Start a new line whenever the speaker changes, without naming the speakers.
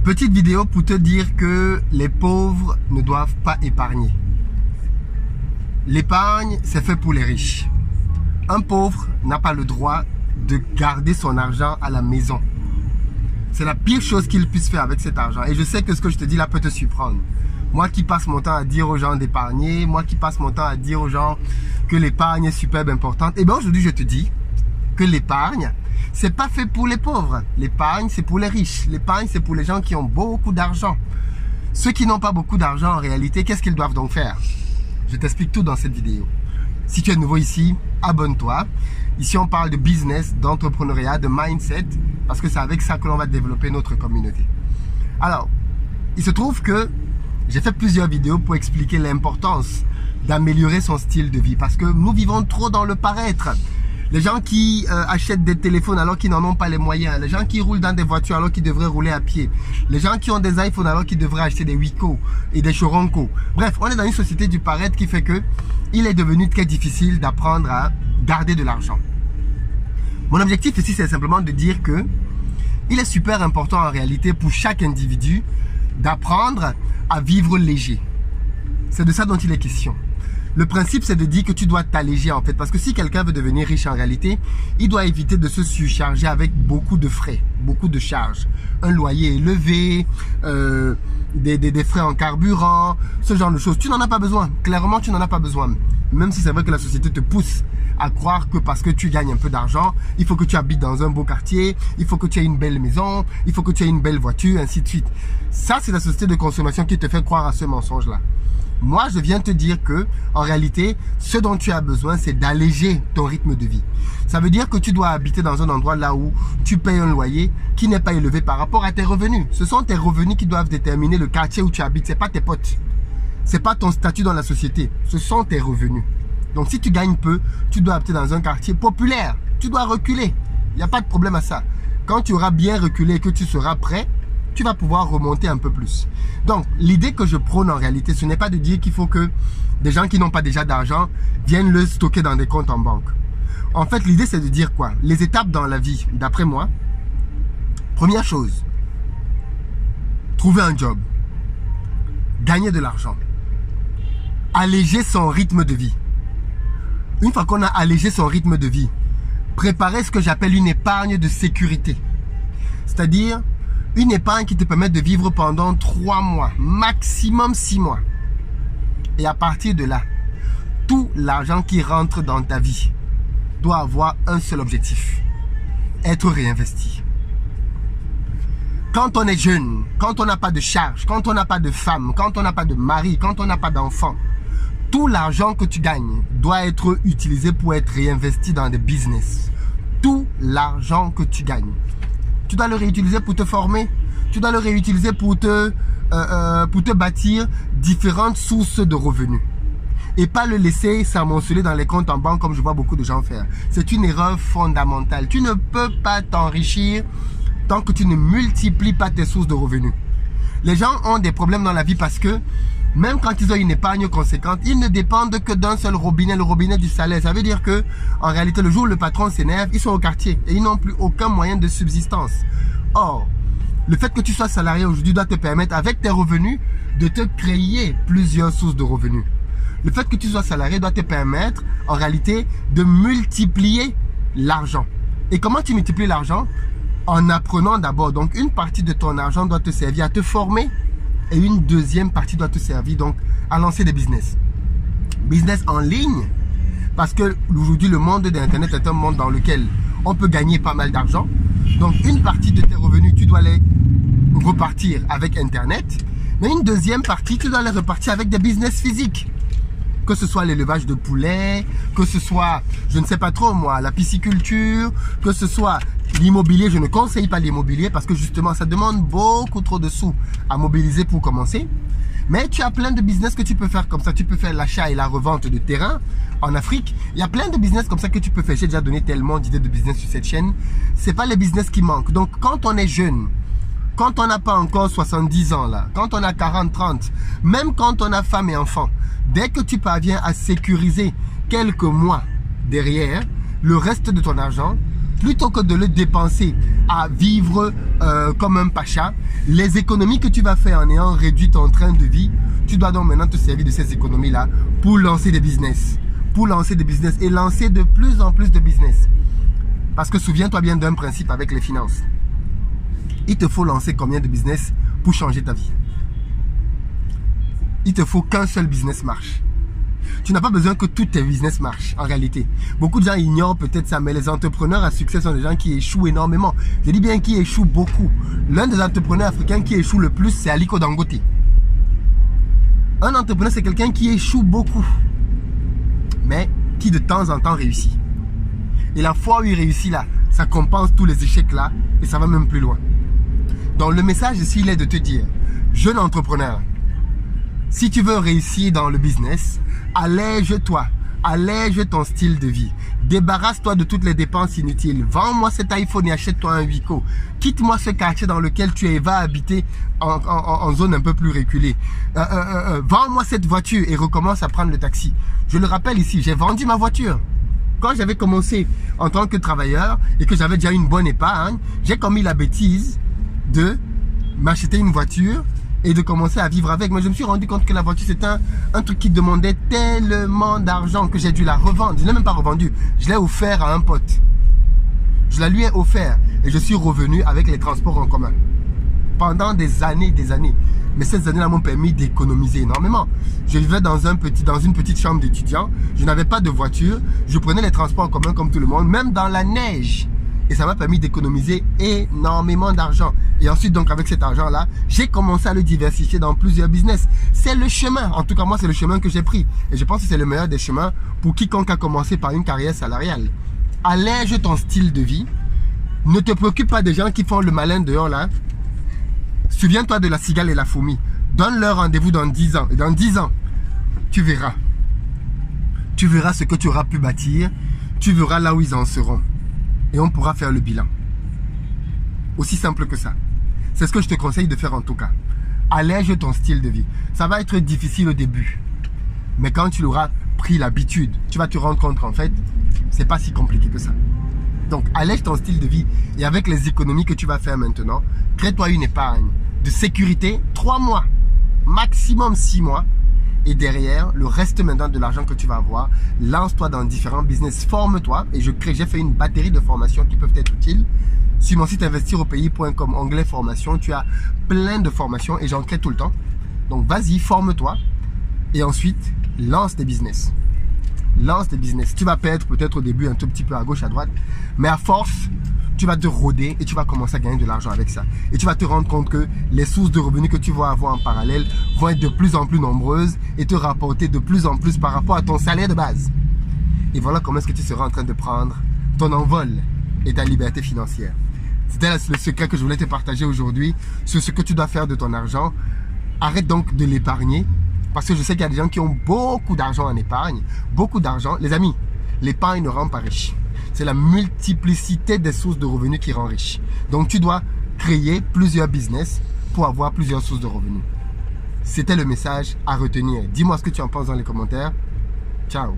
Petite vidéo pour te dire que les pauvres ne doivent pas épargner. L'épargne, c'est fait pour les riches. Un pauvre n'a pas le droit de garder son argent à la maison. C'est la pire chose qu'il puisse faire avec cet argent. Et je sais que ce que je te dis là peut te surprendre. Moi qui passe mon temps à dire aux gens d'épargner, moi qui passe mon temps à dire aux gens que l'épargne est superbe importante, et bien aujourd'hui je te dis que l'épargne, c'est pas fait pour les pauvres. L'épargne, c'est pour les riches. L'épargne, c'est pour les gens qui ont beaucoup d'argent. Ceux qui n'ont pas beaucoup d'argent, en réalité, qu'est-ce qu'ils doivent donc faire? Je t'explique tout dans cette vidéo. Si tu es nouveau ici, abonne-toi. Ici, on parle de business, d'entrepreneuriat, de mindset, parce que c'est avec ça que l'on va développer notre communauté. Alors, il se trouve que j'ai fait plusieurs vidéos pour expliquer l'importance d'améliorer son style de vie, parce que nous vivons trop dans le paraître. Les gens qui achètent des téléphones alors qu'ils n'en ont pas les moyens. Les gens qui roulent dans des voitures alors qu'ils devraient rouler à pied. Les gens qui ont des iPhones alors qu'ils devraient acheter des Wiko et des Choronco. Bref, on est dans une société du paraître qui fait que il est devenu très difficile d'apprendre à garder de l'argent. Mon objectif ici, c'est simplement de dire que il est super important en réalité pour chaque individu d'apprendre à vivre léger. C'est de ça dont il est question. Le principe, c'est de dire que tu dois t'alléger en fait. Parce que si quelqu'un veut devenir riche en réalité, il doit éviter de se surcharger avec beaucoup de frais, beaucoup de charges. Un loyer élevé, des frais en carburant, ce genre de choses. Tu n'en as pas besoin. Clairement, tu n'en as pas besoin. Même si c'est vrai que la société te pousse à croire que parce que tu gagnes un peu d'argent, il faut que tu habites dans un beau quartier, il faut que tu aies une belle maison, il faut que tu aies une belle voiture, ainsi de suite. Ça, c'est la société de consommation qui te fait croire à ce mensonge-là. Moi, je viens te dire que, en réalité, ce dont tu as besoin, c'est d'alléger ton rythme de vie. Ça veut dire que tu dois habiter dans un endroit là où tu payes un loyer qui n'est pas élevé par rapport à tes revenus. Ce sont tes revenus qui doivent déterminer le quartier où tu habites. Ce n'est pas tes potes. Ce n'est pas ton statut dans la société. Ce sont tes revenus. Donc, si tu gagnes peu, tu dois habiter dans un quartier populaire. Tu dois reculer. Il n'y a pas de problème à ça. Quand tu auras bien reculé et que tu seras prêt, tu vas pouvoir remonter un peu plus. Donc, l'idée que je prône en réalité, ce n'est pas de dire qu'il faut que des gens qui n'ont pas déjà d'argent viennent le stocker dans des comptes en banque. En fait, l'idée, c'est de dire quoi? Les étapes dans la vie, d'après moi, première chose, trouver un job, gagner de l'argent, alléger son rythme de vie. Une fois qu'on a allégé son rythme de vie, préparer ce que j'appelle une épargne de sécurité. C'est-à-dire une épargne qui te permet de vivre pendant 3 mois, maximum 6 mois. Et à partir de là, tout l'argent qui rentre dans ta vie doit avoir un seul objectif, être réinvesti. Quand on est jeune, quand on n'a pas de charge, quand on n'a pas de femme, quand on n'a pas de mari, quand on n'a pas d'enfant, tout l'argent que tu gagnes doit être utilisé pour être réinvesti dans des business. Tout l'argent que tu gagnes. Tu dois le réutiliser pour te former. Tu dois le réutiliser pour te bâtir différentes sources de revenus. Et pas le laisser s'amonceler dans les comptes en banque comme je vois beaucoup de gens faire. C'est une erreur fondamentale. Tu ne peux pas t'enrichir tant que tu ne multiplies pas tes sources de revenus. Les gens ont des problèmes dans la vie parce que même quand ils ont une épargne conséquente, ils ne dépendent que d'un seul robinet, le robinet du salaire. Ça veut dire que, en réalité, le jour où le patron s'énerve, ils sont au quartier et ils n'ont plus aucun moyen de subsistance. Or, le fait que tu sois salarié aujourd'hui doit te permettre, avec tes revenus, de te créer plusieurs sources de revenus. Le fait que tu sois salarié doit te permettre, en réalité, de multiplier l'argent. Et comment tu multiplies l'argent? En apprenant d'abord. Donc, une partie de ton argent doit te servir à te former. Et une deuxième partie doit te servir donc à lancer des business. Business en ligne, parce que aujourd'hui le monde d'Internet est un monde dans lequel on peut gagner pas mal d'argent. Donc une partie de tes revenus, tu dois les repartir avec Internet. Mais une deuxième partie, tu dois les repartir avec des business physiques. Que ce soit l'élevage de poulets, que ce soit, je ne sais pas trop moi, la pisciculture, que ce soit l'immobilier. Je ne conseille pas l'immobilier parce que justement, ça demande beaucoup trop de sous à mobiliser pour commencer. Mais tu as plein de business que tu peux faire comme ça. Tu peux faire l'achat et la revente de terrain en Afrique. Il y a plein de business comme ça que tu peux faire. J'ai déjà donné tellement d'idées de business sur cette chaîne. C'est pas les business qui manquent. Donc, quand on est jeune, quand on n'a pas encore 70 ans là, quand on a 40, 30, même quand on a femme et enfant, dès que tu parviens à sécuriser quelques mois derrière, le reste de ton argent, plutôt que de le dépenser à vivre comme un pacha, les économies que tu vas faire en ayant réduit ton train de vie, tu dois donc maintenant te servir de ces économies-là pour lancer des business. Pour lancer des business et lancer de plus en plus de business. Parce que souviens-toi bien d'un principe avec les finances. Il te faut lancer combien de business pour changer ta vie? Il te faut qu'un seul business marche. Tu n'as pas besoin que tous tes business marchent en réalité. Beaucoup de gens ignorent peut-être ça, mais les entrepreneurs à succès sont des gens qui échouent énormément. Je dis bien qui échouent beaucoup. L'un des entrepreneurs africains qui échoue le plus, c'est Aliko Dangote. Un entrepreneur, c'est quelqu'un qui échoue beaucoup, mais qui de temps en temps réussit. Et la fois où il réussit là, ça compense tous les échecs là et ça va même plus loin. Donc le message ici, il est de te dire, jeune entrepreneur, si tu veux réussir dans le business, allège-toi, allège ton style de vie. Débarrasse-toi de toutes les dépenses inutiles. Vends-moi cet iPhone et achète-toi un Wico. Quitte-moi ce quartier dans lequel tu es, va habiter en zone un peu plus reculée. Vends-moi cette voiture et recommence à prendre le taxi. Je le rappelle ici, j'ai vendu ma voiture. Quand j'avais commencé en tant que travailleur et que j'avais déjà une bonne épargne, j'ai commis la bêtise de m'acheter une voiture et de commencer à vivre avec. Mais je me suis rendu compte que la voiture, c'était un truc qui demandait tellement d'argent que j'ai dû la revendre. Je ne l'ai même pas revendue. Je l'ai offert à un pote. Je la lui ai offert et je suis revenu avec les transports en commun. Pendant des années, des années. Mais ces années-là m'ont permis d'économiser énormément. Je vivais dans une petite chambre d'étudiant. Je n'avais pas de voiture. Je prenais les transports en commun comme tout le monde, même dans la neige. Et ça m'a permis d'économiser énormément d'argent. Et ensuite, donc, avec cet argent-là, j'ai commencé à le diversifier dans plusieurs business. C'est le chemin. En tout cas, moi, c'est le chemin que j'ai pris. Et je pense que c'est le meilleur des chemins pour quiconque a commencé par une carrière salariale. Allège ton style de vie. Ne te préoccupe pas des gens qui font le malin dehors, là. Souviens-toi de la cigale et la fourmi. Donne-leur rendez-vous dans 10 ans. Et dans 10 ans, tu verras. Tu verras ce que tu auras pu bâtir. Tu verras là où ils en seront. Et on pourra faire le bilan. Aussi simple que ça. C'est ce que je te conseille de faire en tout cas. Allège ton style de vie. Ça va être difficile au début. Mais quand tu auras pris l'habitude, tu vas te rendre compte qu'en fait, c'est pas si compliqué que ça. Donc, allège ton style de vie. Et avec les économies que tu vas faire maintenant, crée-toi une épargne de sécurité 3 mois. Maximum 6 mois. Et derrière, le reste maintenant de l'argent que tu vas avoir, lance-toi dans différents business, forme-toi. Et j'ai fait une batterie de formations qui peuvent être utiles. Sur mon site investiraupays.com, onglet formation, tu as plein de formations et j'en crée tout le temps. Donc vas-y, forme-toi. Et ensuite, lance des business. Lance des business. Tu vas perdre peut-être au début un tout petit peu à gauche, à droite. Mais à force, tu vas te rôder et tu vas commencer à gagner de l'argent avec ça. Et tu vas te rendre compte que les sources de revenus que tu vas avoir en parallèle vont être de plus en plus nombreuses et te rapporter de plus en plus par rapport à ton salaire de base. Et voilà comment est-ce que tu seras en train de prendre ton envol et ta liberté financière. C'était le secret que je voulais te partager aujourd'hui sur ce que tu dois faire de ton argent. Arrête donc de l'épargner parce que je sais qu'il y a des gens qui ont beaucoup d'argent en épargne. Beaucoup d'argent. Les amis, l'épargne ne rend pas riche. C'est la multiplicité des sources de revenus qui rend riche. Donc tu dois créer plusieurs business pour avoir plusieurs sources de revenus. C'était le message à retenir. Dis-moi ce que tu en penses dans les commentaires. Ciao.